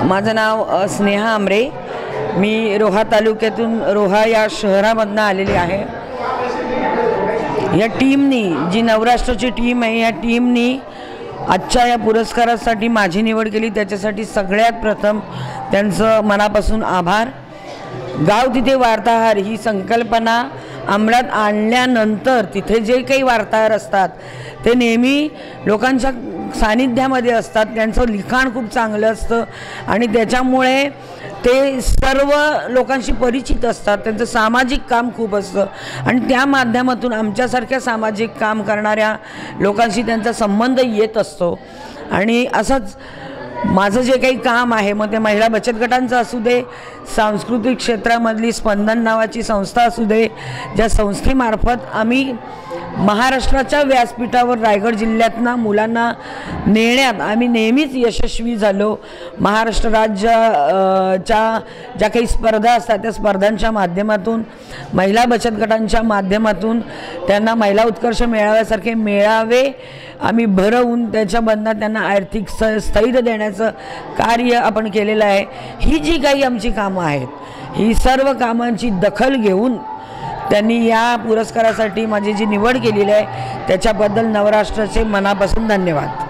माझं नाव स्नेहा आमरे। मी रोहा तालुक्यातून रोहा या शहरामधून आलेली आहे। या टीमनी जी नवराष्ट्राची टीम आहे, या टीमनी आजच्या या पुरस्कारासाठी माझी निवड केली, त्याच्यासाठी सगळ्यात प्रथम त्यांचं मनापासून आभार। गाव तिथे वार्ताहर ही संकल्पना अंमलात आणल्यानंतर तिथे जे काही वार्ताहर असतात ते नेहमी लोकांच्या सानिध्यामध्ये असतात, त्यांचं लिखाण खूप चांगलं असतं आणि त्याच्यामुळे ते सर्व लोकांशी परिचित असतात, त्यांचं सामाजिक काम खूप असतं आणि त्या माध्यमातून आमच्यासारख्या सामाजिक काम करणाऱ्या लोकांशी त्यांचा संबंध येत असतो। आणि असंच माझं जे काही काम आहे, मग ते महिला बचत गटांचं असू दे, सांस्कृतिक क्षेत्रामधली स्पंदन नावाची संस्था असू दे, ज्या संस्थेमार्फत आम्ही महाराष्ट्राच्या व्यासपीठावर रायगड जिल्ह्यातनं मुलांना नेण्यात आम्ही नेहमीच यशस्वी झालो। महाराष्ट्र राज्याच्या ज्या काही स्पर्धा असतात त्या स्पर्धांच्या माध्यमातून, महिला बचत गटांच्या माध्यमातून त्यांना महिला उत्कर्ष मेळाव्यासारखे मेळावे आम्ही भरवून त्याच्याबद्दल त्यांना आर्थिक स्थैर्य देण्याचं कार्य आपण केलेलं आहे। ही जी काही आमची कामं आहेत, ही सर्व कामांची दखल घेऊन त्यांनी या पुरस्कारासाठी माझी जी निवड केलेली आहे त्याच्याबद्दल नवराष्ट्राचे मनापासून धन्यवाद।